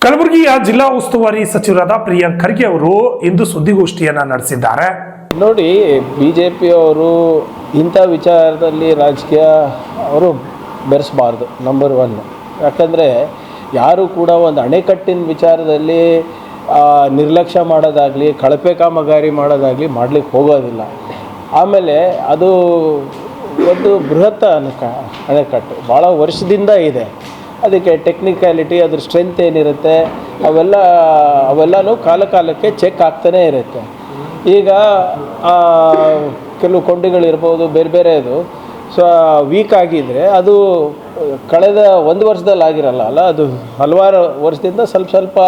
ಕಲಬುರಗಿಯ ಜಿಲ್ಲಾ ಉಸ್ತುವಾರಿ ಸಚಿವರಾದ ಪ್ರಿಯಾಂಕ್ ಖರ್ಗೆ ಅವರು ಇಂದು ಸುದ್ದಿಗೋಷ್ಠಿಯನ್ನ ನಡೆಸಿದ್ದಾರೆ. ನೋಡಿ, ಬಿಜೆಪಿಯವರು ಇಂಥ ವಿಚಾರದಲ್ಲಿ ರಾಜಕೀಯ ಅವರು ಬೆರೆಸಬಾರ್ದು. ನಂಬರ್ 1, ಯಾಕಂದರೆ ಯಾರು ಕೂಡ ಒಂದು ಅಣೆಕಟ್ಟಿನ ವಿಚಾರದಲ್ಲಿ ನಿರ್ಲಕ್ಷ್ಯ ಮಾಡೋದಾಗಲಿ, ಕಳಪೆ ಕಾಮಗಾರಿ ಮಾಡೋದಾಗಲಿ ಮಾಡಲಿಕ್ಕೆ ಹೋಗೋದಿಲ್ಲ. ಆಮೇಲೆ ಅದು ಒಂದು ಬೃಹತ್ ಅಣೆಕಟ್ಟು ಭಾಳ ವರ್ಷದಿಂದ ಇದೆ. ಅದಕ್ಕೆ ಟೆಕ್ನಿಕ್ಯಾಲಿಟಿ, ಅದ್ರ ಸ್ಟ್ರೆಂತ್ ಏನಿರುತ್ತೆ ಅವೆಲ್ಲನೂ ಕಾಲಕ್ಕೆ ಚೆಕ್ ಆಗ್ತಾನೇ ಇರುತ್ತೆ. ಈಗ ಕೆಲವು ಕೊಂಡಿಗಳಿರ್ಬೋದು, ಬೇರೆ ಅದು ವೀಕ್ ಆಗಿದ್ದರೆ ಅದು ಕಳೆದ 1 ವರ್ಷದಲ್ಲಿ ಆಗಿರಲ್ಲ ಅಲ್ಲ, ಅದು ಹಲವಾರು ವರ್ಷದಿಂದ ಸ್ವಲ್ಪ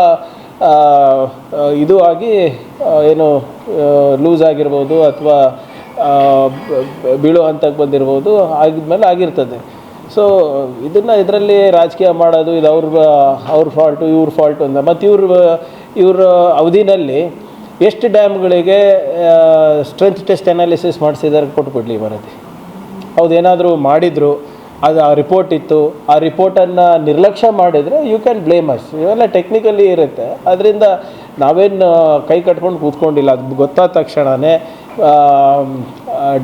ಇದು ಆಗಿ ಏನು ಲೂಸ್ ಆಗಿರ್ಬೋದು ಅಥವಾ ಬೀಳೋ ಹಂತಕ್ಕೆ ಬಂದಿರ್ಬೋದು, ಆಗಿದ್ಮೇಲೆ ಆಗಿರ್ತದೆ. ಸೊ ಇದರಲ್ಲಿ ರಾಜಕೀಯ ಮಾಡೋದು, ಇದು ಅವ್ರ ಫಾಲ್ಟು ಇವ್ರ ಫಾಲ್ಟು ಅಂತ. ಮತ್ತು ಇವ್ರ ಅವಧಿನಲ್ಲಿ ಎಷ್ಟು ಡ್ಯಾಮ್ಗಳಿಗೆ ಸ್ಟ್ರೆಂತ್ ಟೆಸ್ಟ್ ಅನಾಲಿಸಿಸ್ ಮಾಡಿಸಿದ್ದಾರೆ ಕೊಟ್ಬಿಡ್ಲಿ ವರದಿ. ಹೌದೇನಾದರೂ ಮಾಡಿದರು, ಅದು ಆ ರಿಪೋರ್ಟ್ ಇತ್ತು, ಆ ರಿಪೋರ್ಟನ್ನು ನಿರ್ಲಕ್ಷ್ಯ ಮಾಡಿದರೆ ಯು ಕ್ಯಾನ್ ಬ್ಲೇಮ್ ಅಸ್. ಇವೆಲ್ಲ ಟೆಕ್ನಿಕಲಿ ಇರುತ್ತೆ. ಅದರಿಂದ ನಾವೇನು ಕೈ ಕಟ್ಕೊಂಡು ಕೂತ್ಕೊಂಡಿಲ್ಲ. ಅದು ಗೊತ್ತಾದ ತಕ್ಷಣವೇ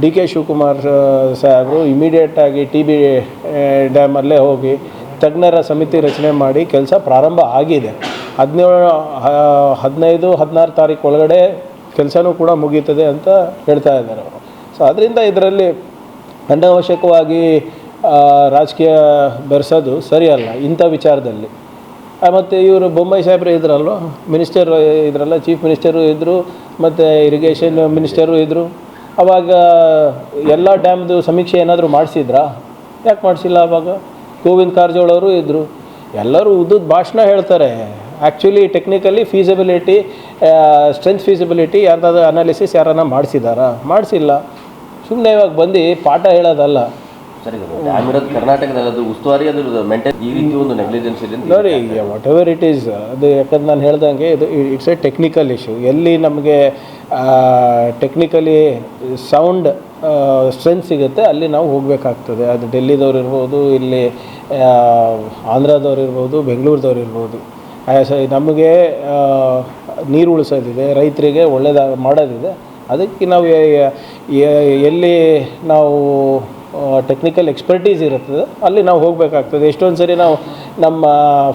ಡಿ ಕೆ ಶಿವಕುಮಾರ್ ಸಾಹೇಬರು ಇಮಿಡಿಯೇಟಾಗಿ TB ಡ್ಯಾಮಲ್ಲೇ ಹೋಗಿ ತಜ್ಞರ ಸಮಿತಿ ರಚನೆ ಮಾಡಿ ಕೆಲಸ ಪ್ರಾರಂಭ ಆಗಿದೆ. 15-16 ತಾರೀಕು ಒಳಗಡೆ ಕೆಲಸನೂ ಕೂಡ ಮುಗೀತದೆ ಅಂತ ಹೇಳ್ತಾ ಇದ್ದಾರೆ ಅವರು. ಸೊ ಅದರಿಂದ ಇದರಲ್ಲಿ ಅನಾವಶ್ಯಕವಾಗಿ ರಾಜಕೀಯ ಬೆರೆಸೋದು ಸರಿಯಲ್ಲ ಇಂಥ ವಿಚಾರದಲ್ಲಿ. ಮತ್ತು ಇವರು ಬೊಮ್ಮಾಯಿ ಸಾಹೇಬ್ರು ಇದ್ರಲ್ವ, ಮಿನಿಸ್ಟರ್ ಇದ್ರಲ್ಲ, ಚೀಫ್ ಮಿನಿಸ್ಟರು ಇದ್ದರು, ಮತ್ತು ಇರಿಗೇಷನ್ ಮಿನಿಸ್ಟರು ಇದ್ದರು. ಆವಾಗ ಎಲ್ಲ ಡ್ಯಾಮ್ದು ಸಮೀಕ್ಷೆ ಏನಾದರೂ ಮಾಡಿಸಿದ್ರಾ? ಯಾಕೆ ಮಾಡಿಸಿಲ್ಲ? ಆವಾಗ ಗೋವಿಂದ ಕಾರಜೋಳ ಅವರು ಇದ್ದರು. ಎಲ್ಲರೂ ಉದ್ದದ ಭಾಷಣ ಹೇಳ್ತಾರೆ. Actually technically feasibility, strength feasibility ಯಾರ್ದಾದ್ರು ಅನಾಲಿಸಿಸ್ ಯಾರನ್ನ ಮಾಡಿಸಿದಾರಾ? ಮಾಡಿಸಿಲ್ಲ. ಸುಮ್ಮನೆ ಇವಾಗ ಬಂದು ಪಾಠ ಹೇಳೋದಲ್ಲ. ಸರಿ, ಕರ್ನಾಟಕದಲ್ಲಿ ಅದು ಉಸ್ತುವಾರಿ ಅದು ಮೇಂಟೈನ್ ಈ ರೀತಿ ಒಂದು ನೆಗ್ಲಿಜೆನ್ಸ್ ಇದೆ ನೋಡಿ. ವಾಟ್ ಎವರ್ ಇಟ್ ಈಸ್, ಅದು ಯಾಕಂದ್ರೆ ನಾನು ಹೇಳ್ದಂಗೆ ಇದು ಇಟ್ಸ್ ಎ ಟೆಕ್ನಿಕಲ್ ಇಶ್ಯೂ. ಎಲ್ಲಿ ನಮಗೆ ಟೆಕ್ನಿಕಲಿ ಸೌಂಡ್ ಸ್ಟ್ರೆಂತ್ ಸಿಗುತ್ತೆ ಅಲ್ಲಿ ನಾವು ಹೋಗಬೇಕಾಗ್ತದೆ. ಅದು ಡೆಲ್ಲಿದವ್ರು ಇರ್ಬೋದು, ಇಲ್ಲಿ ಆಂಧ್ರದವ್ರು ಇರ್ಬೋದು, ಬೆಂಗಳೂರದವ್ರು ಇರ್ಬೋದು. ನಮಗೆ ನೀರು ಉಳಿಸೋದಿದೆ, ರೈತರಿಗೆ ಮಾಡೋದಿದೆ. ಅದಕ್ಕೆ ನಾವು ಎಲ್ಲಿ ನಾವು ಟೆಕ್ನಿಕಲ್ ಎಕ್ಸ್ಪರ್ಟೀಸ್ ಇರುತ್ತದೆ ಅಲ್ಲಿ ನಾವು ಹೋಗಬೇಕಾಗ್ತದೆ. ಎಷ್ಟೊಂದು ಸರಿ ನಾವು ನಮ್ಮ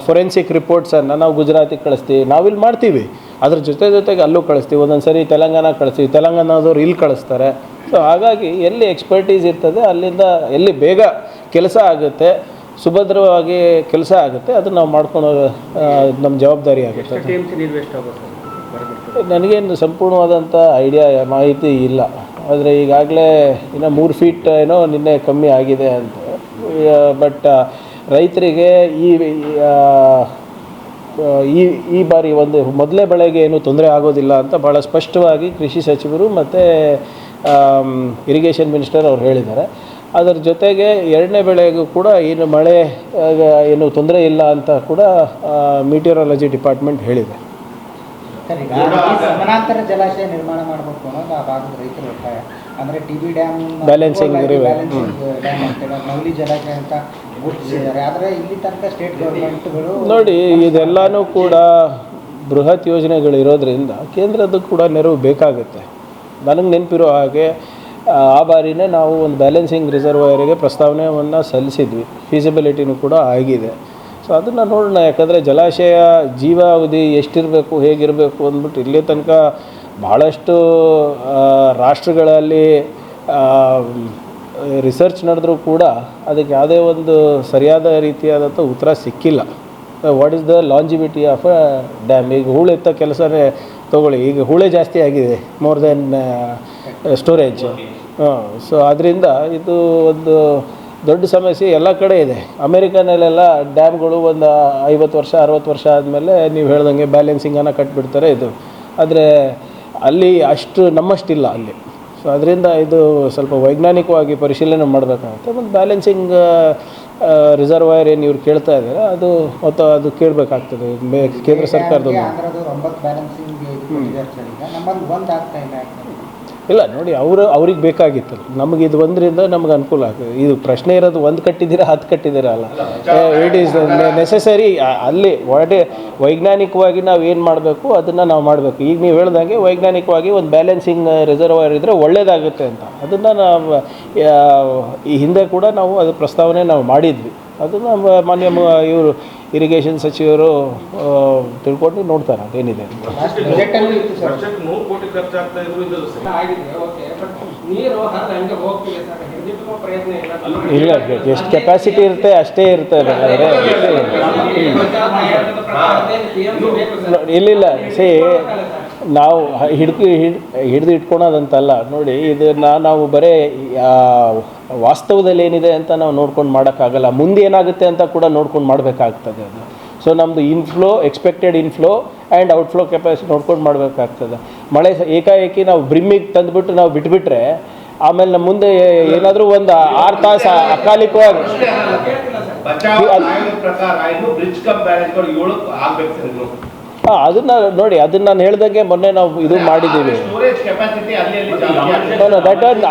ಫೊರೆನ್ಸಿಕ್ ರಿಪೋರ್ಟ್ಸನ್ನು ನಾವು ಗುಜರಾತಿಗೆ ಕಳಿಸ್ತೀವಿ, ನಾವಿಲ್ಲಿ ಮಾಡ್ತೀವಿ, ಅದ್ರ ಜೊತೆಗೆ ಅಲ್ಲೂ ಕಳಿಸ್ತೀವಿ. ಒಂದೊಂದು ಸರಿ ತೆಲಂಗಾಣ ಕಳಿಸ್ತೀವಿ, ತೆಲಂಗಾಣದವ್ರು ಇಲ್ಲಿ ಕಳಿಸ್ತಾರೆ. ಸೊ ಹಾಗಾಗಿ ಎಲ್ಲಿ ಎಕ್ಸ್ಪರ್ಟೀಸ್ ಇರ್ತದೆ ಅಲ್ಲಿಂದ ಎಲ್ಲಿ ಬೇಗ ಕೆಲಸ ಆಗುತ್ತೆ, ಸುಭದ್ರವಾಗಿ ಕೆಲಸ ಆಗುತ್ತೆ, ಅದನ್ನು ನಾವು ಮಾಡ್ಕೊಂಡು ನಮ್ಮ ಜವಾಬ್ದಾರಿ ಆಗುತ್ತೆ. ನನಗೇನು ಸಂಪೂರ್ಣವಾದಂಥ ಐಡಿಯಾ ಮಾಹಿತಿ ಇಲ್ಲ. ಆದರೆ ಈಗಾಗಲೇ ಇನ್ನೂ 3 ಫೀಟ್ ಏನೋ ನಿನ್ನೆ ಕಮ್ಮಿ ಆಗಿದೆ ಅಂತ. ಬಟ್ ರೈತರಿಗೆ ಈ ಬಾರಿ ಒಂದು ಮೊದಲೇ ಬೆಳೆಗೆ ಏನು ತೊಂದರೆ ಆಗೋದಿಲ್ಲ ಅಂತ ಭಾಳ ಸ್ಪಷ್ಟವಾಗಿ ಕೃಷಿ ಸಚಿವರು ಮತ್ತು ಇರಿಗೇಷನ್ ಮಿನಿಸ್ಟರ್ ಅವ್ರು ಹೇಳಿದ್ದಾರೆ. ಅದರ ಜೊತೆಗೆ 2ನೇ ಬೆಳೆಗೂ ಕೂಡ ಏನು ಮಳೆ ಏನು ತೊಂದರೆ ಇಲ್ಲ ಅಂತ ಕೂಡ ಮಿಟಿಯೋರಾಲಜಿ ಡಿಪಾರ್ಟ್ಮೆಂಟ್ ಹೇಳಿದೆ. ಸಮಾನಾಂತರ ಜಲಾಶಯ ನಿರ್ಮಾಣ ಮಾಡಬೇಕು ಅನ್ನೋದು ಆ ಭಾಗದ ರೈತರ ಒತ್ತಾಯ. ಅಂದರೆ TB ಡ್ಯಾಮ್ ಬ್ಯಾಲೆನ್ಸಿಂಗ್ ಡ್ಯಾಮ್ ಅಂತೇಳಿ ನವಲಿ ಜಲಾಶಯ ಅಂತ ಗುರುತಿಸಿದ್ದಾರೆ. ಆದರೆ ಇಲ್ಲಿ ತನಕ ಸ್ಟೇಟ್ ಗೌರ್ಮೆಂಟ್ಗಳು ನೋಡಿ, ಇದೆಲ್ಲನೂ ಕೂಡ ಬೃಹತ್ ಯೋಜನೆಗಳಿರೋದ್ರಿಂದ ಕೇಂದ್ರದ ಕೂಡ ನೆರವು ಬೇಕಾಗುತ್ತೆ. ನನಗೆ ನೆನಪಿರೋ ಹಾಗೆ ಆ ಬಾರಿನೇ ನಾವು ಒಂದು ಬ್ಯಾಲೆನ್ಸಿಂಗ್ ರಿಸರ್ವಾಯರಿಗೆ ಪ್ರಸ್ತಾವನೆಯನ್ನು ಸಲ್ಲಿಸಿದ್ವಿ. ಫೀಸಿಬಿಲಿಟಿನೂ ಕೂಡ ಆಗಿದೆ. ಸೊ ಅದನ್ನು ನೋಡೋಣ. ಯಾಕಂದರೆ ಜಲಾಶಯ ಜೀವಾವಧಿ ಎಷ್ಟಿರಬೇಕು, ಹೇಗಿರಬೇಕು ಅಂದ್ಬಿಟ್ಟು ಇಲ್ಲಿ ತನಕ ಭಾಳಷ್ಟು ರಾಷ್ಟ್ರಗಳಲ್ಲಿ ರಿಸರ್ಚ್ ನಡೆದ್ರೂ ಕೂಡ ಅದಕ್ಕೆ ಯಾವುದೇ ಒಂದು ಸರಿಯಾದ ರೀತಿಯಾದಂಥ ಉತ್ತರ ಸಿಕ್ಕಿಲ್ಲ. What is the longevity of a dam? ಈಗ ಹೂಳೆತ್ತ ಕೆಲಸನೇ ತೊಗೊಳ್ಳಿ, ಈಗ ಹೂಳೆ ಜಾಸ್ತಿ ಆಗಿದೆ ಮೋರ್ ದೆನ್ ಸ್ಟೋರೇಜ್. ಸೊ ಅದರಿಂದ ಇದು ಒಂದು ದೊಡ್ಡ ಸಮಸ್ಯೆ ಎಲ್ಲ ಕಡೆ ಇದೆ. ಅಮೇರಿಕನಲ್ಲೆಲ್ಲ ಡ್ಯಾಮ್ಗಳು ಒಂದು 50 ವರ್ಷ 60 ವರ್ಷ ಆದಮೇಲೆ ನೀವು ಹೇಳ್ದಂಗೆ ಬ್ಯಾಲೆನ್ಸಿಂಗನ್ನು ಕಟ್ಬಿಡ್ತಾರೆ ಇದು. ಆದರೆ ಅಲ್ಲಿ ಅಷ್ಟು ನಮ್ಮಷ್ಟಿಲ್ಲ ಅಲ್ಲಿ. ಸೊ ಅದರಿಂದ ಇದು ಸ್ವಲ್ಪ ವೈಜ್ಞಾನಿಕವಾಗಿ ಪರಿಶೀಲನೆ ಮಾಡಬೇಕಾಗುತ್ತೆ. ಮತ್ತು ಬ್ಯಾಲೆನ್ಸಿಂಗ್ ರಿಸರ್ವಾಯರ್ ಏನು ಇವ್ರು ಕೇಳ್ತಾ ಇದ್ದಾರೆ ಅದು ಮತ್ತು ಅದು ಕೇಳಬೇಕಾಗ್ತದೆ ಕೇಂದ್ರ ಸರ್ಕಾರದವರು. ಇಲ್ಲ ನೋಡಿ, ಅವ್ರಿಗೆ ಬೇಕಾಗಿತ್ತು. ನಮಗೆ ಇದು ಒಂದರಿಂದ ನಮ್ಗೆ ಅನುಕೂಲ ಆಗ್ತದೆ. ಇದು ಪ್ರಶ್ನೆ ಇರೋದು 1 ಕಟ್ಟಿದ್ದೀರಾ 10 ಕಟ್ಟಿದ್ದೀರಾ ಅಲ್ಲ. It is necessary. ಅಲ್ಲಿ ಒಳಗೆ ವೈಜ್ಞಾನಿಕವಾಗಿ ನಾವು ಏನು ಮಾಡಬೇಕು ಅದನ್ನು ನಾವು ಮಾಡಬೇಕು. ಈಗ ನೀವು ಹೇಳ್ದಂಗೆ ವೈಜ್ಞಾನಿಕವಾಗಿ ಒಂದು ಬ್ಯಾಲೆನ್ಸಿಂಗ್ ರಿಸರ್ವಾಯರ್ ಇದ್ದರೆ ಒಳ್ಳೆಯದಾಗುತ್ತೆ ಅಂತ ಅದನ್ನು ನಾವು ಈ ಹಿಂದೆ ಕೂಡ ನಾವು ಅದು ಪ್ರಸ್ತಾವನೆ ನಾವು ಮಾಡಿದ್ವಿ. ಅದನ್ನು ಮಾನ್ಯ ಇವರು ಇರಿಗೇಷನ್ ಸಚಿವರು ತಿಳ್ಕೊಂಡು ನೋಡ್ತಾರೆ ಅದೇನಿದೆ. ಇಲ್ಲ, ಎಷ್ಟು ಕೆಪಾಸಿಟಿ ಇರುತ್ತೆ ಅಷ್ಟೇ ಇರ್ತದೆ. ಇಲ್ಲ ಸಿ ನಾವು ಹಿಡಿದು ಇಟ್ಕೊಳೋದಂತಲ್ಲ ನೋಡಿ. ಇದನ್ನು ನಾವು ಬರೀ ವಾಸ್ತವದಲ್ಲಿ ಏನಿದೆ ಅಂತ ನಾವು ನೋಡ್ಕೊಂಡು ಮಾಡೋಕ್ಕಾಗಲ್ಲ. ಮುಂದೆ ಏನಾಗುತ್ತೆ ಅಂತ ಕೂಡ ನೋಡ್ಕೊಂಡು ಮಾಡಬೇಕಾಗ್ತದೆ ಅದು. ಸೊ ನಮ್ಮದು inflow, expected inflow and outflow capacity ನೋಡ್ಕೊಂಡು ಮಾಡಬೇಕಾಗ್ತದೆ. ಮಳೆ ಏಕಾಏಕಿ ನಾವು ಬ್ರಿಮ್ಮಿಗೆ ತಂದುಬಿಟ್ಟು ನಾವು ಬಿಟ್ಬಿಟ್ರೆ ಆಮೇಲೆ ನಮ್ಮ ಮುಂದೆ ಏನಾದರೂ ಒಂದು 6 ತಾಸು ಅಕಾಲಿಕವಾಗಿ ಅದನ್ನು ನೋಡಿ, ಅದನ್ನು ನಾನು ಹೇಳ್ದಂಗೆ ಮೊನ್ನೆ ನಾವು ಇದು ಮಾಡಿದ್ದೀವಿ.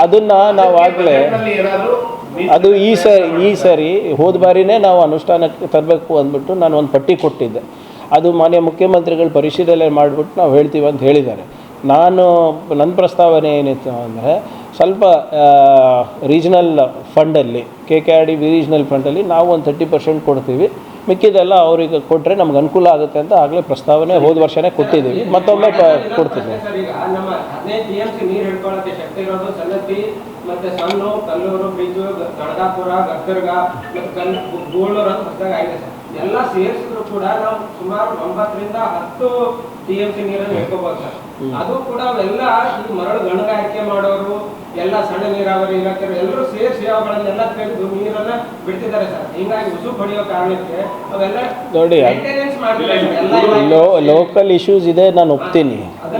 ಅದನ್ನು ನಾವು ಆಗಲೇ ಅದು ಈ ಸರಿ ಹೋದ ಬಾರಿನೇ ನಾವು ಅನುಷ್ಠಾನಕ್ಕೆ ತರಬೇಕು ಅಂದ್ಬಿಟ್ಟು ನಾನು ಒಂದು ಪಟ್ಟಿ ಕೊಟ್ಟಿದ್ದೆ. ಅದು ಮಾನ್ಯ ಮುಖ್ಯಮಂತ್ರಿಗಳು ಪರಿಶೀಲನೆ ಮಾಡಿಬಿಟ್ಟು ನಾವು ಹೇಳ್ತೀವಿ ಅಂತ ಹೇಳಿದ್ದಾರೆ. ನನ್ನ ಪ್ರಸ್ತಾವನೆ ಏನಿತ್ತು ಅಂದರೆ ಸ್ವಲ್ಪ ರೀಜನಲ್ ಫಂಡಲ್ಲಿ KKRD ರೀಜನಲ್ ಫಂಡಲ್ಲಿ ನಾವು ಒಂದು 30% ಕೊಡ್ತೀವಿ, ಮಿಕ್ಕಿದೆಲ್ಲ ಅವರಿಗೆ ಕೊಟ್ಟರೆ ನಮ್ಗೆ ಅನುಕೂಲ ಆಗುತ್ತೆ ಅಂತ ಆಗಲೇ ಪ್ರಸ್ತಾವನೆ ಹೋದ ವರ್ಷನೇ ಕೊಟ್ಟಿದ್ದೀವಿ. ಮತ್ತೊಮ್ಮೆ ಕೊಡ್ತೀವಿ. ಮತ್ತೆ ಸಣ್ಣ ಕಲ್ಲೂರು ಬ್ರಿಡ್ಜ್, ಕಡದಾಪುರ, ಗದ್ದರ್ಗ ಮತ್ತು ಗೋಳೂರು ಅಂತ ಹೊಸದಾಗಿ ಆಗಿದೆ ಸರ್. ಎಲ್ಲ ಸೇರಿಸಿದ್ರು ಕೂಡ ನಾವು ಸುಮಾರು 9 ರಿಂದ 10 TMC ನೀರನ್ನು ಹೇಳ್ಕೋಬಹುದು ಸರ್. ಅದು ಕೂಡ ಅವೆಲ್ಲ ಈ ಮರಳು ಗಣಗಾರಿಕೆ ಮಾಡೋರು, ಎಲ್ಲ ಸಣ್ಣ ನೀರಾವರಿ ಇಲಾಖೆಯವರು ಎಲ್ಲರೂ ಸೇರಿಸಿ ಅವುಗಳನ್ನೆಲ್ಲ ತೆಗೆದು ನೀರನ್ನ ಬಿಡ್ತಿದ್ದಾರೆ ಸರ್. ಹಿಂಗಾಗಿ ಉಸು ಪಡೆಯೋ ಕಾರಣಕ್ಕೆ ಅವೆಲ್ಲ ನೋಡಿ, ಲೋಕಲ್ ಇಶ್ಯೂಸ್ ಇದೆ, ನಾನು ಒಪ್ತೀನಿ,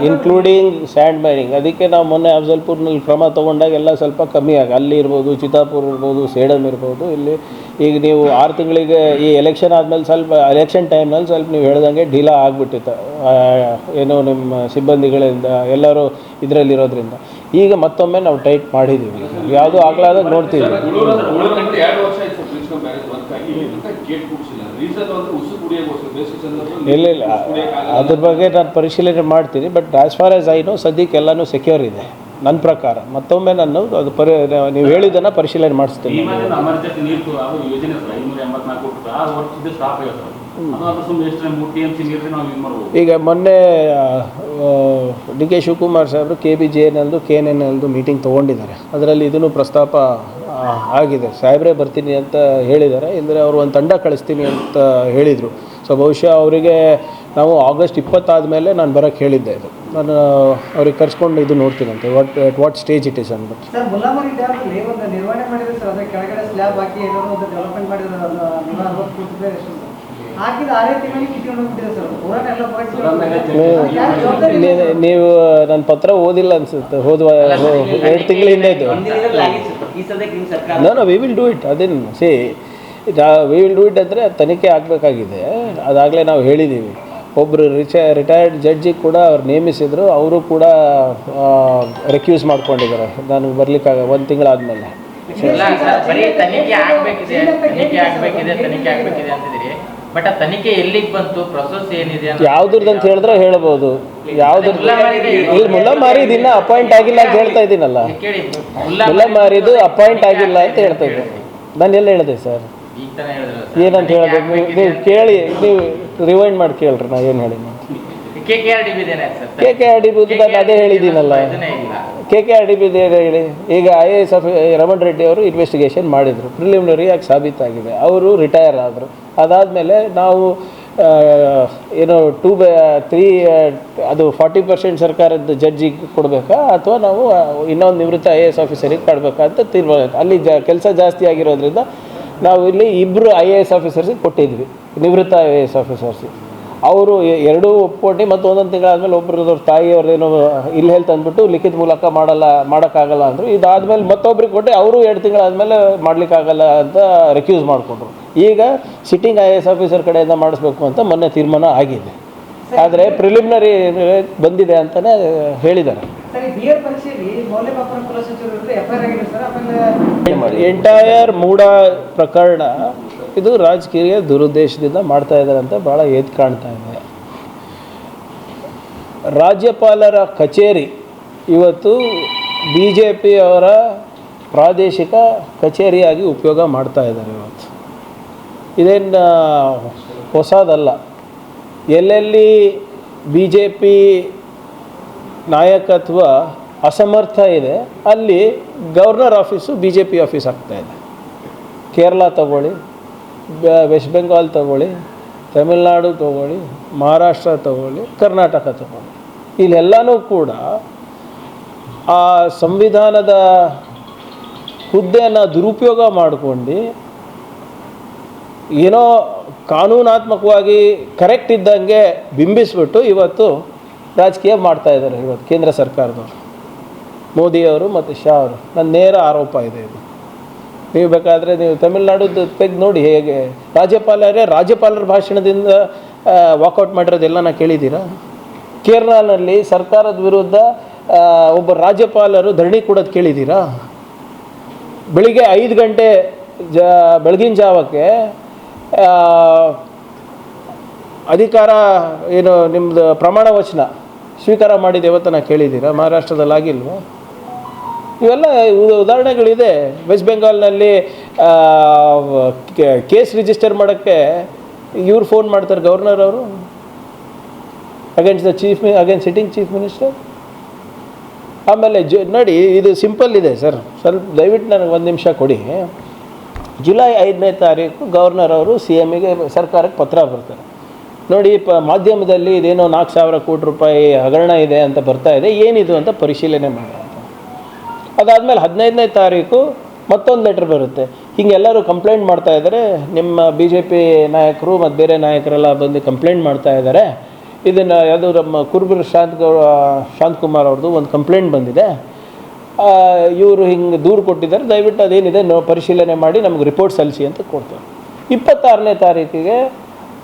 ಇನ್ಕ್ಲೂಡಿಂಗ್ ಸ್ಯಾಂಡ್ ಮೈನಿಂಗ್. ಅದಕ್ಕೆ ನಾವು ಮೊನ್ನೆ ಅಫ್ಜಲ್ಪುರ್ನಲ್ಲಿ ಕ್ರಮ ತೊಗೊಂಡಾಗ ಎಲ್ಲ ಸ್ವಲ್ಪ ಕಮ್ಮಿ ಅಲ್ಲಿ ಇರ್ಬೋದು, ಚಿತ್ತಾಪುರ ಇರ್ಬೋದು, ಸೇಡಮ್ ಇರ್ಬೋದು. ಇಲ್ಲಿ ಈಗ ನೀವು 6 ತಿಂಗಳಿಗೆ ಈ ಎಲೆಕ್ಷನ್ ಆದಮೇಲೆ ಸ್ವಲ್ಪ ಎಲೆಕ್ಷನ್ ಟೈಮ್ನಲ್ಲಿ ಸ್ವಲ್ಪ ನೀವು ಹೇಳ್ದಂಗೆ ಢೀಲಾ ಆಗಿಬಿಟ್ಟಿತ್ತು, ಏನೋ ನಿಮ್ಮ ಸಿಬ್ಬಂದಿಗಳಿಂದ ಎಲ್ಲರೂ ಇದರಲ್ಲಿರೋದ್ರಿಂದ. ಈಗ ಮತ್ತೊಮ್ಮೆ ನಾವು ಟೈಟ್ ಮಾಡಿದ್ದೀವಿ. ಯಾವುದೂ ಆಗಲಾದಾಗ ನೋಡ್ತೀವಿ. ಇಲ್ಲ, ಅದ್ರ ಬಗ್ಗೆ ನಾನು ಪರಿಶೀಲನೆ ಮಾಡ್ತೀನಿ. But as far as I know ಸದ್ಯಕ್ಕೆ ಎಲ್ಲನೂ ಸೆಕ್ಯೂರ್ ಇದೆ ನನ್ನ ಪ್ರಕಾರ. ಮತ್ತೊಮ್ಮೆ ನಾನು ಅದು ನೀವು ಹೇಳಿದ್ದನ್ನು ಪರಿಶೀಲನೆ ಮಾಡಿಸ್ತೀನಿ. ಈಗ ಮೊನ್ನೆ DK ಶಿವಕುಮಾರ್ ಸಾಹೇಬರು KBJNLದು KNNLದು ಮೀಟಿಂಗ್ ತೊಗೊಂಡಿದ್ದಾರೆ. ಅದರಲ್ಲಿ ಇದನ್ನು ಪ್ರಸ್ತಾಪ ಆಗಿದೆ. ಸಾಹೇಬ್ರೇ ಬರ್ತೀನಿ ಅಂತ ಹೇಳಿದ್ದಾರೆ, ಅಂದರೆ ಅವರು ಒಂದು ತಂಡ ಕಳಿಸ್ತೀನಿ ಅಂತ ಹೇಳಿದರು. ಸೊ ಬಹುಶಃ ಅವರಿಗೆ ನಾವು ಆಗಸ್ಟ್ 20 ಆದಮೇಲೆ ನಾನು ಬರೋಕ್ಕೆ ಹೇಳಿದ್ದೆ. ಇದು ನಾನು ಅವ್ರಿಗೆ ಕರ್ಸ್ಕೊಂಡು ಇದು ನೋಡ್ತೀನಂತೆ ವಾಟ್ ಸ್ಟೇಜ್ ಇಟ್ ಇಸ್ ಅಂದ್ಬಿಟ್ಟು. ಸರ್, ಮುಲ್ಲಾಮರಿ ಡ್ಯಾಮಲ್ಲಿ ಒಂದು ನಿರ್ವಹಣೆ ಮಾಡಿದ್ರೆ ಸರ್, ಅದರ ಕೆಳಗಡೆ ಸ್ಲ್ಯಾಬ್ ಹಾಕಿ ಏನೋ ಒಂದು ಡೆವಲಪ್ಮೆಂಟ್ ಮಾಡಿದ್ರೆ 160 ಕೋಟಿ ರೂಪಾಯಿ ಹಾಕಿದ 6 ತಿಂಗಳಿಗೆ ಕಿತ್ಕೊಂಡು ಹೋಗ್ಬಿಟ್ಟಿದೆ ಸರ್. ನೀವು ನನ್ನ ಪತ್ರ ಓದಿಲ್ಲ ಅನ್ಸುತ್ತೆ. ಹೋದ 2 ತಿಂಗಳ ಹಿಂದೆ ಇದು. No we will do it. ಅದೇನು ವಿ ವಿಲ್ ಡೂ ಇಟ್ ಅಂದರೆ ತನಿಖೆ ಆಗಬೇಕಾಗಿದೆ. ಅದಾಗಲೇ ನಾವು ಹೇಳಿದ್ದೀವಿ. ಒಬ್ಬರು ರಿಟೈರ್ಡ್ ಜಡ್ಜಿಗೆ ಕೂಡ ಅವ್ರು ನೇಮಿಸಿದ್ರು, ಅವರು ಕೂಡ ರೆಕ್ಯೂಸ್ ಮಾಡ್ಕೊಂಡಿದ್ದಾರೆ. ನಾನು ಬರ್ಲಿಕ್ಕಾಗ 1 ತಿಂಗಳಾದಮೇಲೆ. ತನಿಖೆ ಆಗಬೇಕಿದೆ ಅಂತಿದ್ದೀರಿ, ಬಟ್ ಆ ತನಿಖೆ ಎಲ್ಲಿಗೆ ಬಂತು, ಪ್ರೊಸೆಸ್ ಏನಿದೆ, ಯಾವ್ದ್ರದ್ದು ಅಂತ ಹೇಳಿದ್ರೆ ಹೇಳ್ಬೋದು. ಯಾವ್ದ್ರದ್ದು ಇಲ್ಲಿ ಮುಲ್ಲಮಾರಿದು ಇನ್ನೂ ಅಪಾಯಿಂಟ್ ಆಗಿಲ್ಲ ಅಂತ ಹೇಳ್ತಾ ಇದ್ದೀನಲ್ಲ. ಮುಲ್ಲಮಾರಿದು ಅಪಾಯಿಂಟ್ ಆಗಿಲ್ಲ ಅಂತ ಹೇಳ್ತಾ ಇದ್ದೀನಿ. ನಾನು ಎಲ್ಲ ಹೇಳಿದೆ ಸರ್, ಏನಂತ ಹೇಳ್ಬೇಕು ನೀವು ಕೇಳಿ, ನೀವು ರಿವೈಂಡ್ ಮಾಡಿ ಕೇಳ್ರಿ ನಾ ಏನು ಹೇಳಿ. KKRD ನಾನು ಅದೇ ಹೇಳಿದ್ದೀನಲ್ಲ. KKRD ಹೇಳಿ. ಈಗ IAS ರಮಣ್ ರೆಡ್ಡಿ ಅವರು ಇನ್ವೆಸ್ಟಿಗೇಷನ್ ಮಾಡಿದರು, ಪ್ರಿಲಿಮಿನರಿಯಾಗಿ ಸಾಬೀತಾಗಿದೆ. ಅವರು ರಿಟೈರ್ ಆದರು. ಅದಾದಮೇಲೆ ನಾವು ಏನೋ 2/3 ಅದು 40% ಸರ್ಕಾರದ ಜಡ್ಜಿಗೆ ಕೊಡಬೇಕಾ ಅಥವಾ ನಾವು ಇನ್ನೊಂದು ನಿವೃತ್ತ IAS ಆಫೀಸರಿಗೆ ಕೊಡಬೇಕಾ ಅಂತ ತೀರ್ಮಾನ. ಅಲ್ಲಿ ಕೆಲಸ ಜಾಸ್ತಿ ಆಗಿರೋದ್ರಿಂದ ನಾವು ಇಲ್ಲಿ 2 IAS ಆಫೀಸರ್ಸಿಗೆ ಕೊಟ್ಟಿದ್ವಿ, ನಿವೃತ್ತ IAS ಆಫೀಸರ್ಸಿಗೆ. ಅವರು 2 ಒಪ್ಕೊಂಡು ಮತ್ತು 1 ತಿಂಗಳಾದಮೇಲೆ ಒಬ್ಬರದವ್ರ ತಾಯಿಯವ್ರದ್ದೇನೋ ಇಲ್ಲಿ ಹೇಳ್ತಾ ಅಂದ್ಬಿಟ್ಟು ಲಿಖಿತ ಮೂಲಕ ಮಾಡೋಕ್ಕಾಗಲ್ಲ ಅಂದರು. ಇದಾದಮೇಲೆ ಮತ್ತೊಬ್ರಿಗೆ ಕೊಟ್ಟು ಅವರು 2 ತಿಂಗಳಾದಮೇಲೆ ಮಾಡಲಿಕ್ಕಾಗಲ್ಲ ಅಂತ ರೆಕ್ಯೂಸ್ ಮಾಡಿಕೊಂಡ್ರು. ಈಗ ಸಿಟ್ಟಿಂಗ್ IAS ಆಫೀಸರ್ ಕಡೆಯಿಂದ ಮಾಡಿಸ್ಬೇಕು ಅಂತ ಮೊನ್ನೆ ತೀರ್ಮಾನ ಆಗಿದೆ. ಆದರೆ ಪ್ರಿಲಿಮಿನರಿ ಬಂದಿದೆ ಅಂತಲೇ ಹೇಳಿದ್ದಾರೆ. ಸರಿ, ಡಿಆರ್ ಪರೀಕ್ಷೆಯಲ್ಲಿ ಮೌಲ್ಯಮಾಪನ ಕುಲಸಚಿವರು ವಿರುದ್ಧ ಎಫ್ಐಆರ್ ಆಗಿದೆ ಸರ್. ಆಮೇಲೆ ಎಂಟೈರ್ ಮೂಡ ಪ್ರಕರಣ ಇದು ರಾಜಕೀಯ ದುರುದ್ದೇಶದಿಂದ ಮಾಡ್ತಾ ಇದ್ದಾರೆ ಅಂತ ಭಾಳ ಎದ್ದು ಕಾಣ್ತಾ ಇದೆ. ರಾಜ್ಯಪಾಲರ ಕಚೇರಿ ಇವತ್ತು BJP ಅವರ ಪ್ರಾದೇಶಿಕ ಕಚೇರಿಯಾಗಿ ಉಪಯೋಗ ಮಾಡ್ತಾ ಇದ್ದಾರೆ. ಇವತ್ತು ಇದೇನು ಹೊಸದಲ್ಲ. ಎಲ್ಲೆಲ್ಲಿ BJP ನಾಯಕತ್ವ ಅಸಮರ್ಥ ಇದೆ ಅಲ್ಲಿ ಗವರ್ನರ್ ಆಫೀಸು BJP ಆಫೀಸ್ ಆಗ್ತಾಯಿದೆ. ಕೇರಳ ತಗೊಳ್ಳಿ, ವೆಸ್ಟ್ ಬೆಂಗಾಲ್ ತಗೊಳ್ಳಿ, ತಮಿಳ್ನಾಡು ತಗೊಳ್ಳಿ, ಮಹಾರಾಷ್ಟ್ರ ತಗೊಳ್ಳಿ, ಕರ್ನಾಟಕ ತಗೊಳ್ಳಿ, ಇಲ್ಲೆಲ್ಲನೂ ಕೂಡ ಆ ಸಂವಿಧಾನದ ಹುದ್ದೆಯನ್ನು ದುರುಪಯೋಗ ಮಾಡಿಕೊಂಡು ಏನೋ ಕಾನೂನಾತ್ಮಕವಾಗಿ ಕರೆಕ್ಟ್ ಇದ್ದಂಗೆ ಬಿಂಬಿಸ್ಬಿಟ್ಟು ಇವತ್ತು ರಾಜಕೀಯ ಮಾಡ್ತಾಯಿದ್ದಾರೆ. ಇವತ್ತು ಕೇಂದ್ರ ಸರ್ಕಾರದವರು, ಮೋದಿಯವರು ಮತ್ತು ಶಾ ಅವರು, ನನ್ನ ನೇರ ಆರೋಪ ಇದೆ ಇದು. ನೀವು ಬೇಕಾದರೆ ನೀವು ತಮಿಳ್ನಾಡುದು ತೆಗೆದು ನೋಡಿ ಹೇಗೆ ರಾಜ್ಯಪಾಲರ ಭಾಷಣದಿಂದ ವಾಕೌಟ್ ಮಾಡಿರೋದೆಲ್ಲ ನಾ ಕೇಳಿದ್ದೀರಾ? ಕೇರಳನಲ್ಲಿ ಸರ್ಕಾರದ ವಿರುದ್ಧ ಒಬ್ಬ ರಾಜ್ಯಪಾಲರು ಧರಣಿ ಕೊಡೋದು ಕೇಳಿದ್ದೀರಾ? ಬೆಳಿಗ್ಗೆ 5 ಗಂಟೆ ಬೆಳಗಿನ ಜಾವಕ್ಕೆ ಅಧಿಕಾರ ಏನು ನಿಮ್ಮದು ಪ್ರಮಾಣ ವಚನ ಸ್ವೀಕಾರ ಮಾಡಿದ ಯಾವತ್ತನ ಕೇಳಿದ್ದೀರಾ? ಮಹಾರಾಷ್ಟ್ರದಲ್ಲಿ ಆಗಿಲ್ವ? ಇವೆಲ್ಲ ಉದಾಹರಣೆಗಳಿದೆ. ವೆಸ್ಟ್ ಬೆಂಗಾಲ್ನಲ್ಲಿ ಕೇಸ್ ರಿಜಿಸ್ಟರ್ ಮಾಡೋಕ್ಕೆ ಇವ್ರು ಫೋನ್ ಮಾಡ್ತಾರೆ, ಗವರ್ನರ್ ಅವರು, ಅಗೇನ್ಸ್ಟ್ ಸಿಟ್ಟಿಂಗ್ ಚೀಫ್ ಮಿನಿಸ್ಟರ್. ಆಮೇಲೆ ನೋಡಿ, ಇದು ಸಿಂಪಲ್ ಇದೆ ಸರ್, ಸ್ವಲ್ಪ ದಯವಿಟ್ಟು ನನಗೆ 1 ನಿಮಿಷ ಕೊಡಿ. ಜುಲೈ 5ನೇ ತಾರೀಕು ಗವರ್ನರ್ ಅವರು CMಗೆ ಸರ್ಕಾರಕ್ಕೆ ಪತ್ರ ಬರ್ತಾರೆ. ನೋಡಿ, ಮಾಧ್ಯಮದಲ್ಲಿ ಇದೇನೋ 4,000 ಕೋಟಿ ರೂಪಾಯಿ ಹಗರಣ ಇದೆ ಅಂತ ಬರ್ತಾ ಇದೆ, ಏನಿದು ಅಂತ ಪರಿಶೀಲನೆ ಮಾಡಿ ಅಂತ. ಅದಾದಮೇಲೆ 15ನೇ ತಾರೀಕು ಮತ್ತೊಂದು ಲೆಟ್ರ್ ಬರುತ್ತೆ. ಹೀಗೆಲ್ಲರೂ ಕಂಪ್ಲೇಂಟ್ ಮಾಡ್ತಾ ಇದ್ದಾರೆ, ನಿಮ್ಮ BJP ನಾಯಕರು ಮತ್ತು ಬೇರೆ ನಾಯಕರೆಲ್ಲ ಬಂದು ಕಂಪ್ಲೇಂಟ್ ಮಾಡ್ತಾ ಇದ್ದಾರೆ. ಇದನ್ನು ಯಾವುದು ನಮ್ಮ ಕುರುಬೂರು ಶಾಂತಕುಮಾರ್ ಅವ್ರದ್ದು ಒಂದು ಕಂಪ್ಲೇಂಟ್ ಬಂದಿದೆ, ಇವರು ಹಿಂಗೆ ದೂರು ಕೊಟ್ಟಿದ್ದಾರೆ, ದಯವಿಟ್ಟು ಅದೇನಿದೆ ಪರಿಶೀಲನೆ ಮಾಡಿ ನಮ್ಗೆ ರಿಪೋರ್ಟ್ ಸಲ್ಲಿಸಿ ಅಂತ ಕೊಡ್ತಾರೆ. 26ನೇ ತಾರೀಕಿಗೆ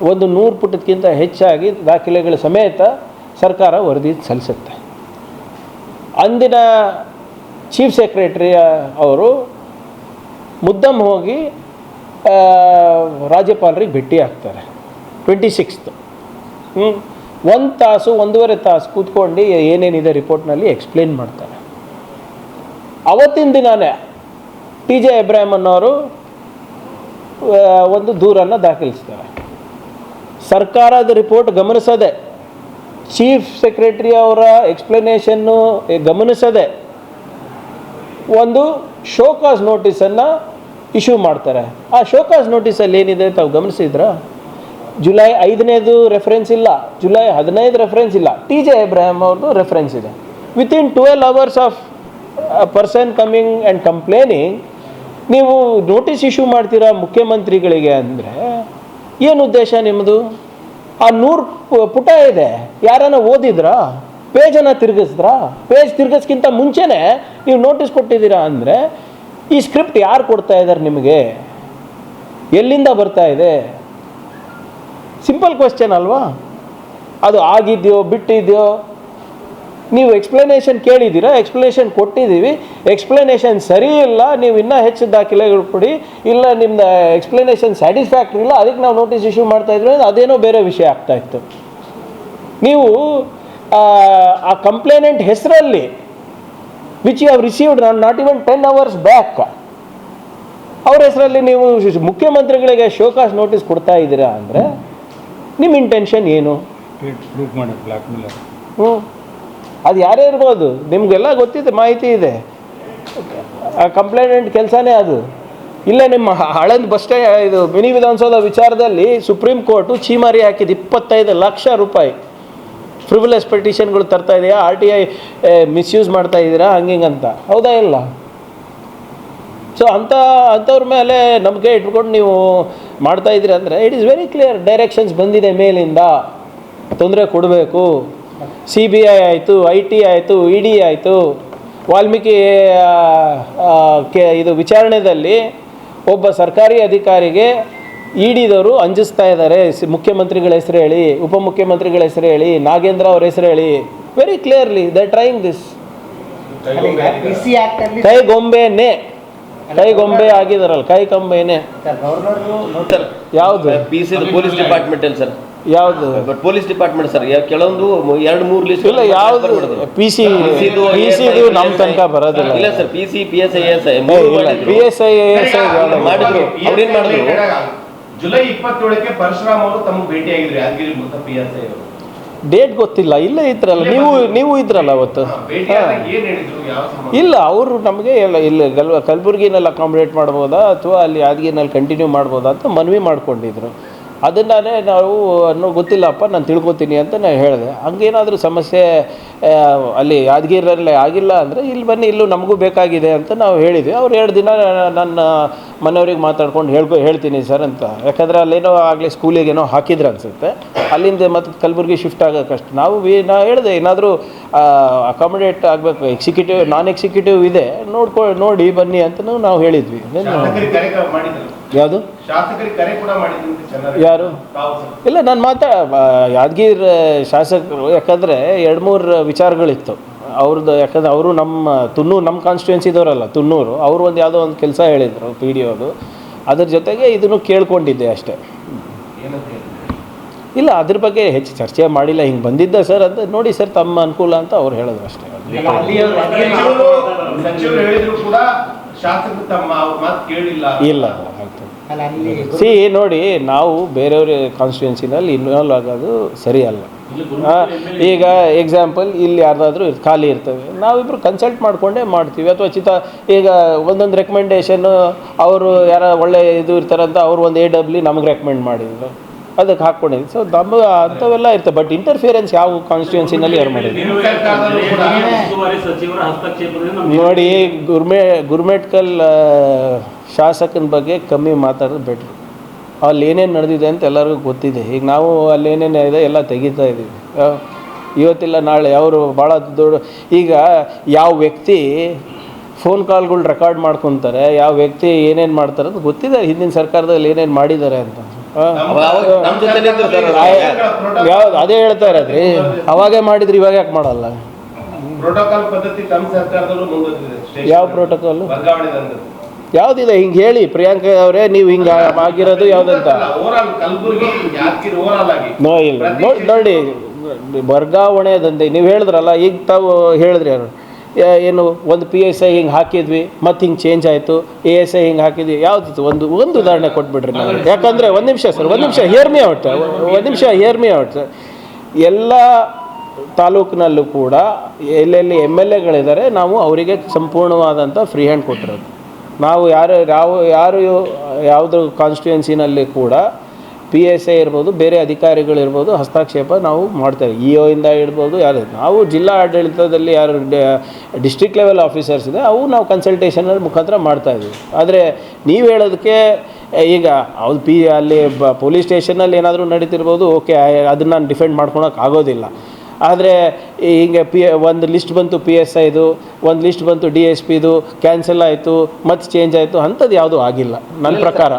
ಒಂದು 100 ಪುಟಕ್ಕಿಂತ ಹೆಚ್ಚಾಗಿ ದಾಖಲೆಗಳ ಸಮೇತ ಸರ್ಕಾರ ವರದಿ ಸಲ್ಲಿಸುತ್ತೆ. ಅಂದಿನ ಚೀಫ್ ಸೆಕ್ರೆಟರಿ ಅವರು ಮುದ್ದಮ್ ಹೋಗಿ ರಾಜ್ಯಪಾಲರಿಗೆ ಭೇಟಿ ಆಗ್ತಾರೆ 26th. 1 ತಾಸು 1.5 ತಾಸು ಕೂತ್ಕೊಂಡು ಏನೇನಿದೆ ರಿಪೋರ್ಟ್ನಲ್ಲಿ ಎಕ್ಸ್ಪ್ಲೇನ್ ಮಾಡ್ತಾರೆ. ಅವತ್ತಿನ ದಿನಾನೇ TJ ಅಬ್ರಾಹಂ ಅನ್ನೋರು ಒಂದು ದೂರನ್ನು ದಾಖಲಿಸ್ತಾರೆ. ಸರ್ಕಾರದ ರಿಪೋರ್ಟ್ ಗಮನಿಸದೆ, ಚೀಫ್ ಸೆಕ್ರೆಟರಿ ಅವರ ಎಕ್ಸ್ಪ್ಲನೇಷನ್ನು ಗಮನಿಸದೆ ಒಂದು ಶೋಕಾಸ್ ನೋಟಿಸನ್ನು ಇಶ್ಯೂ ಮಾಡ್ತಾರೆ. ಆ ಶೋಕಾಸ್ ನೋಟಿಸಲ್ಲಿ ಏನಿದೆ ತಾವು ಗಮನಿಸಿದ್ರಾ? ಜುಲೈ 5ನೇದು ರೆಫರೆನ್ಸ್ ಇಲ್ಲ, ಜುಲೈ 15 ರೆಫರೆನ್ಸ್ ಇಲ್ಲ, TJ ಅಬ್ರಾಹಂ ಅವ್ರದ್ದು ರೆಫರೆನ್ಸ್ ಇದೆ. Within 12 hours of person coming and complaining ನೀವು ನೋಟಿಸ್ ಇಶ್ಯೂ ಮಾಡ್ತೀರಾ ಮುಖ್ಯಮಂತ್ರಿಗಳಿಗೆ ಅಂದರೆ ಏನು ಉದ್ದೇಶ ನಿಮ್ಮದು? ಆ 100 ಪುಟ ಇದೆ, ಯಾರನ್ನ ಓದಿದ್ರಾ? ಪೇಜನ್ನು ತಿರುಗಿಸಿದ್ರಾ? ಪೇಜ್ ತಿರುಗಿಸ್ಕಿಂತ ಮುಂಚೆನೇ ನೀವು ನೋಟಿಸ್ ಕೊಟ್ಟಿದ್ದೀರಾ ಅಂದರೆ ಈ ಸ್ಕ್ರಿಪ್ಟ್ ಯಾರು ಕೊಡ್ತಾ ಇದ್ದಾರೆ ನಿಮಗೆ? ಎಲ್ಲಿಂದ ಬರ್ತಾ ಇದೆ? ಸಿಂಪಲ್ ಕ್ವೆಶ್ಚನ್ ಅಲ್ವಾ? ಅದು ಆಗಿದೆಯೋ ಬಿಟ್ಟಿದೆಯೋ? ನೀವು ಎಕ್ಸ್ಪ್ಲನೇಷನ್ ಕೇಳಿದ್ದೀರಾ, ಎಕ್ಸ್ಪ್ಲನೇಷನ್ ಕೊಟ್ಟಿದ್ದೀವಿ, ಎಕ್ಸ್ಪ್ಲನೇಷನ್ ಸರಿ ಇಲ್ಲ, ನೀವು ಇನ್ನೂ ಹೆಚ್ಚು ದಾಖಲೆಗಳು ಕೊಡಿ, ಇಲ್ಲ ನಿಮ್ಮದು ಎಕ್ಸ್ಪ್ಲನೇಷನ್ ಸ್ಯಾಟಿಸ್ಫ್ಯಾಕ್ಟ್ರಿ ಇಲ್ಲ, ಅದಕ್ಕೆ ನಾವು ನೋಟಿಸ್ ಇಶ್ಯೂ ಮಾಡ್ತಾಯಿದ್ರು, ಅದೇನೋ ಬೇರೆ ವಿಷಯ ಆಗ್ತಾಯಿತ್ತು. ನೀವು ಆ ಕಂಪ್ಲೇನೆಂಟ್ ಹೆಸರಲ್ಲಿ which you have received not even 10 hours back, ಅವ್ರ ಹೆಸರಲ್ಲಿ ನೀವು ಮುಖ್ಯಮಂತ್ರಿಗಳಿಗೆ ಶೋಕಾಸ್ ನೋಟಿಸ್ ಕೊಡ್ತಾ ಇದ್ದೀರಾ ಅಂದರೆ ನಿಮ್ಮ ಇಂಟೆನ್ಷನ್ ಏನು? ಅದು ಯಾರೇ ಇರ್ಬೋದು, ನಿಮಗೆಲ್ಲ ಗೊತ್ತಿದೆ, ಮಾಹಿತಿ ಇದೆ. ಆ ಕಂಪ್ಲೇಂಟ್ ಕೆಲಸನೇ ಅದು. ಇಲ್ಲೇ ನಿಮ್ಮ ಆಳಂದ್ ಬಸ್ ಸ್ಟ್ಯಾಂಡ್ ಇದು ಮಿನಿ ವಿಧಾನಸೌಧ ವಿಚಾರದಲ್ಲಿ ಸುಪ್ರೀಂ ಕೋರ್ಟು ಛೀಮಾರಿ ಹಾಕಿದ್ದು 25 ಲಕ್ಷ ರೂಪಾಯಿ ಫ್ರಿವಿಲಸ್ ಪೆಟಿಷನ್ಗಳು ತರ್ತಾ ಇದೆಯಾ, RTI ಮಿಸ್ಯೂಸ್ ಮಾಡ್ತಾ ಇದ್ದೀರಾ, ಹಂಗಿಂಗಂತ. ಹೌದಾ ಇಲ್ಲ? ಸೊ ಅಂಥವ್ರ ಮೇಲೆ ನಂಬಿಕೆ ಇಟ್ಕೊಂಡು ನೀವು ಮಾಡ್ತಾ ಇದ್ದೀರಿ ಅಂದರೆ it is very clear. Directions ಬಂದಿದೆ ಮೇಲಿಂದ, ತೊಂದರೆ ಕೊಡಬೇಕು. CBI ಆಯಿತು, IT ಆಯಿತು, ED ಆಯಿತು, ವಾಲ್ಮೀಕಿ ಇದು ವಿಚಾರಣೆಯಲ್ಲಿ ಒಬ್ಬ ಸರ್ಕಾರಿ ಅಧಿಕಾರಿಗೆ EDದವರು ಅಂಜಿಸ್ತಾ ಇದ್ದಾರೆ. ಮುಖ್ಯಮಂತ್ರಿಗಳ ಹೆಸರು ಹೇಳಿ, ಉಪಮುಖ್ಯಮಂತ್ರಿಗಳ ಹೆಸರು ಹೇಳಿ, ನಾಗೇಂದ್ರ ಅವ್ರ ಹೆಸರು ಹೇಳಿ, very clearly they trying this. PC act ಅಲ್ಲಿ ಕೈಗೊಂಬೆ ಆಗಿದಾರಲ್ಲ, ಕೈಗೊಂಬೆನೆ ಗವರ್ನರ್ ಯಾವುದು? ಪಿ ಸಿ ಪೊಲೀಸ್ ಡಿಪಾರ್ಟ್ಮೆಂಟ್ ಅಲ್ಲಿ ಸರ್, ಯಾವುದು? ಬಟ್ ಪೊಲೀಸ್ ಡಿಪಾರ್ಟ್ಮೆಂಟ್ ಸರ್ ಕೆಲವೊಂದು 2-3 ಲಿಸ್ಟ್ ಇಲ್ಲ, ಯಾವುದು ಪಿ ಸಿ ನಮ್ಮ ತನಕ ಬರೋದಿಲ್ಲ. ಇಲ್ಲ sir, P C P S I S I PSI ಮಾಡಿದ್ರು. ಅವ್ರೇನ್ ಮಾಡಿದ್ರು, ಜುಲೈ 27ಕ್ಕೆ ಪರಶುರಾಮ್ ಅವರು ತಮಗೆ ಭೇಟಿಯಾಗಿದ್ರು ಯಾದಗಿರಿ ಮೃತ PSI ಅವರು. ಡೇಟ್ ಗೊತ್ತಿಲ್ಲ. ಇಲ್ಲ ಇದ್ರಲ್ಲ, ನೀವು ಇದ್ರಲ್ಲ ಅವತ್ತು. ಭೇಟಿಯಾದಾಗ ಏನ್ ಹೇಳಿದ್ರು, ಯಾವ ಸಂಬಂಧ? ಇಲ್ಲ, ಅವರು ನಮಗೆ ಇಲ್ಲ ಕಲಬುರಗಿನಲ್ಲಿ ಅಕಾಮಿಡೇಟ್ ಮಾಡ್ಬೋದಾ ಅಥವಾ ಅಲ್ಲಿ ಯಾದಗಿರಿನಲ್ಲಿ ಕಂಟಿನ್ಯೂ ಮಾಡ್ಬೋದಾ ಅಂತ ಮನವಿ ಮಾಡ್ಕೊಂಡಿದ್ರು. ಅದನ್ನೇ ನಾವು ಗೊತ್ತಿಲ್ಲಪ್ಪ, ನಾನು ತಿಳ್ಕೊತೀನಿ ಅಂತ ನಾನು ಹೇಳಿದೆ. ಹಂಗೇನಾದರೂ ಸಮಸ್ಯೆ ಅಲ್ಲಿ ಯಾದಗಿರಿಯಲ್ಲಿ ಆಗಿಲ್ಲ ಅಂದರೆ ಇಲ್ಲಿ ಬನ್ನಿ, ಇಲ್ಲೂ ನಮಗೂ ಬೇಕಾಗಿದೆ ಅಂತ ನಾವು ಹೇಳಿದ್ವಿ. ಅವ್ರು 2 ದಿನ ನನ್ನ ಮನೆಯವ್ರಿಗೆ ಮಾತಾಡ್ಕೊಂಡು ಹೇಳ್ತೀನಿ ಸರ್ ಅಂತ. ಯಾಕಂದರೆ ಅಲ್ಲೇನೋ ಆಗಲೇ ಸ್ಕೂಲಿಗೇನೋ ಹಾಕಿದ್ರು ಅನಿಸುತ್ತೆ. ಅಲ್ಲಿಂದ ಮತ್ತು ಕಲಬುರಗಿ ಶಿಫ್ಟ್ ಆಗೋಕ್ಕಷ್ಟು ನಾವು ಹೇಳಿದೆ, ಏನಾದರೂ ಅಕಾಮಿಡೇಟ್ ಆಗಬೇಕು, ಎಕ್ಸಿಕ್ಯೂಟಿವ್ ನಾನ್ ಎಕ್ಸಿಕ್ಯೂಟಿವ್ ಇದೆ, ನೋಡಿ ಬನ್ನಿ ಅಂತ ನಾವು ಹೇಳಿದ್ವಿ. ಶಾಸಕರಿಗೆ ಕರೆ ಮಾಡಿದ್ರು. ಯಾವುದು? ಶಾಸಕರಿಗೆ ಕರೆ ಕೂಡ ಮಾಡಿದ್ರು ಚೆನ್ನಾಗಿ. ಯಾರು? ಇಲ್ಲ, ನಾನು ಯಾದಗಿರಿ ಶಾಸಕರು, ಯಾಕಂದರೆ 2-3 ವಿಚಾರಗಳಿತ್ತು ಅವ್ರದ್ದು. ಯಾಕಂದರೆ ಅವರು ನಮ್ಮ ಕಾನ್ಸ್ಟಿಟ್ಯೂನ್ಸಿದವರಲ್ಲ, ತುನ್ನೂರು. ಅವರು ಯಾವುದೋ ಒಂದು ಕೆಲಸ ಹೇಳಿದರು PDO ಅದು. ಅದ್ರ ಜೊತೆಗೆ ಇದನ್ನು ಕೇಳ್ಕೊಂಡಿದ್ದೆ ಅಷ್ಟೇ. ಇಲ್ಲ, ಅದ್ರ ಬಗ್ಗೆ ಹೆಚ್ಚು ಚರ್ಚೆ ಮಾಡಿಲ್ಲ. ಹಿಂಗೆ ಬಂದಿದ್ದ ಸರ್ ಅಂತ, ನೋಡಿ ಸರ್ ತಮ್ಮ ಅನುಕೂಲ ಅಂತ ಅವ್ರು ಹೇಳಿದ್ರು ಅಷ್ಟೇ. ಸಚಿವರು ಹೇಳಿದ್ರು ಕೂಡ ಶಾಸಕರು ತಮ್ಮ ಮಾತು ಕೇಳಿಲ್ಲ. ಇಲ್ಲ, ನೋಡಿ, ನಾವು ಬೇರೆಯವ್ರ ಕಾನ್ಸ್ಟಿಟ್ಯೂನ್ಸಿನಲ್ಲಿ ಇನ್ವಾಲ್ವ್ ಆಗೋದು ಸರಿ ಅಲ್ಲ. ಈಗ ಎಕ್ಸಾಂಪಲ್ ಇಲ್ಲಿ ಯಾರ್ದಾದ್ರೂ ಖಾಲಿ ಇರ್ತವೆ, ನಾವಿಬ್ಬರು ಕನ್ಸಲ್ಟ್ ಮಾಡಿಕೊಂಡೇ ಮಾಡ್ತೀವಿ. ಅಥವಾ ಈಗ ಒಂದೊಂದು ರೆಕಮೆಂಡೇಶನ್ನು ಅವರು ಯಾರು ಒಳ್ಳೆ ಇದು ಇರ್ತಾರಂತ ಅವ್ರು ಒಂದು AW ನಮಗೆ ರೆಕಮೆಂಡ್ ಮಾಡಿದ್ರು, ಅದಕ್ಕೆ ಹಾಕ್ಕೊಂಡಿದ್ವಿ. ಸೊ ಅಂಥವೆಲ್ಲ ಇರ್ತವೆ. ಬಟ್ ಇಂಟರ್ಫಿಯರೆನ್ಸ್ ಯಾವ ಕಾನ್ಸ್ಟಿಟ್ಯೂನ್ಸಿನಲ್ಲಿ ಯಾರು ಮಾಡಿದ್ರು ನೋಡಿ. ಗುರ್ಮೇಟ್ಕಲ್ ಶಾಸಕನ ಬಗ್ಗೆ ಕಮ್ಮಿ ಮಾತಾಡೋದು ಬೆಟ್ರು. ಅಲ್ಲಿ ಏನೇನು ನಡೆದಿದೆ ಅಂತ ಎಲ್ಲರಿಗೂ ಗೊತ್ತಿದೆ. ಈಗ ನಾವು ಅಲ್ಲಿ ಏನೇನು ಇದೆ ಎಲ್ಲ ತೆಗಿತಾ ಇದ್ದೀವಿ. ಇವತ್ತಿಲ್ಲ ನಾಳೆ ಅವರು ಭಾಳ ದೊಡ್ಡ. ಈಗ ಯಾವ ವ್ಯಕ್ತಿ ಫೋನ್ ಕಾಲ್ಗಳು ರೆಕಾರ್ಡ್ ಮಾಡ್ಕೊತಾರೆ, ಯಾವ ವ್ಯಕ್ತಿ ಏನೇನು ಮಾಡ್ತಾರೆ ಅಂತ ಗೊತ್ತಿದೆ. ಹಿಂದಿನ ಸರ್ಕಾರದಲ್ಲಿ ಏನೇನು ಮಾಡಿದ್ದಾರೆ ಅಂತ. ಯಾವ್ದು ಅದೇ ಹೇಳ್ತಾ ಇರೋದ್ರಿ. ಅವಾಗೇ ಮಾಡಿದ್ರೆ ಇವಾಗ ಯಾಕೆ ಮಾಡಲ್ಲ? ಪ್ರೋಟೋಕಾಲ್ ಪದ್ಧತಿ ತಮ್ಮ ಸರ್ಕಾರದಲ್ಲೂ ಮುಂದುವರೆದಿದೆ. ಯಾವ ಪ್ರೋಟೋಕಾಲ್? ವರ್ಗಾವಣೆ ಯಾವುದಿದೆ? ಹಿಂಗೆ ಹೇಳಿ ಪ್ರಿಯಾಂಕಾ ಅವರೇ, ನೀವು ಹಿಂಗೆ ಆಗಿರೋದು ಯಾವುದಂತ? ನೋಡಿ, ವರ್ಗಾವಣೆ ದಂಧೆ ನೀವು ಹೇಳಿದ್ರಲ್ಲ. ಈಗ ತಾವು ಹೇಳಿದ್ರಿ ಏನು, ಒಂದು PSI ಹಿಂಗೆ ಹಾಕಿದ್ವಿ, ಮತ್ತು ಹಿಂಗೆ ಚೇಂಜ್ ಆಯಿತು, ASI ಹಿಂಗೆ ಹಾಕಿದ್ವಿ. ಯಾವ್ದು ಒಂದು ಉದಾಹರಣೆ ಕೊಟ್ಬಿಡ್ರಿ ನಾವು. ಯಾಕಂದರೆ ಒಂದು ನಿಮಿಷ ಹಿಯರ್ ಮಿ ಔಟ್. ಎಲ್ಲ ತಾಲೂಕಿನಲ್ಲೂ ಕೂಡ ಎಲ್ಲೆಲ್ಲಿ MLAಗಳಿದ್ದಾರೆ, ನಾವು ಅವರಿಗೆ ಸಂಪೂರ್ಣವಾದಂಥ ಫ್ರೀ ಹ್ಯಾಂಡ್ ಕೊಟ್ಟಿರೋದು. ನಾವು ಯಾವುದು ಕಾನ್ಸ್ಟಿಟ್ಯೂನ್ಸಿನಲ್ಲಿ ಕೂಡ PSI ಇರ್ಬೋದು, ಬೇರೆ ಅಧಿಕಾರಿಗಳಿರ್ಬೋದು, ಹಸ್ತಕ್ಷೇಪ ನಾವು ಮಾಡ್ತೇವೆ. EO ಇಂದ ಇಡ್ಬೋದು, ಯಾರು ನಾವು ಜಿಲ್ಲಾ ಆಡಳಿತದಲ್ಲಿ ಯಾರು ಡಿಸ್ಟ್ರಿಕ್ಟ್ ಲೆವೆಲ್ ಆಫೀಸರ್ಸ್ ಇದೆ ಅವು ನಾವು ಕನ್ಸಲ್ಟೇಷನ್ ಮುಖಾಂತರ ಮಾಡ್ತಾಯಿದ್ವಿ. ಆದರೆ ನೀವು ಹೇಳೋದಕ್ಕೆ ಈಗ ಅವ್ರು ಅಲ್ಲಿ ಪೊಲೀಸ್ ಸ್ಟೇಷನಲ್ಲಿ ಏನಾದರೂ ನಡೀತಿರ್ಬೋದು, ಓಕೆ, ಅದನ್ನು ನಾನು ಡಿಫೆಂಡ್ ಮಾಡ್ಕೊಳಕ್ಕೆ ಆಗೋದಿಲ್ಲ. ಆದರೆ ಹಿಂಗೆ ಒಂದು ಲಿಸ್ಟ್ ಬಂತು PSIದು, ಒಂದು ಲಿಸ್ಟ್ ಬಂತು DSPದು, ಕ್ಯಾನ್ಸಲ್ ಆಯಿತು, ಮತ್ತೆ ಚೇಂಜ್ ಆಯಿತು, ಅಂಥದ್ದು ಯಾವುದೂ ಆಗಿಲ್ಲ ನನ್ನ ಪ್ರಕಾರ.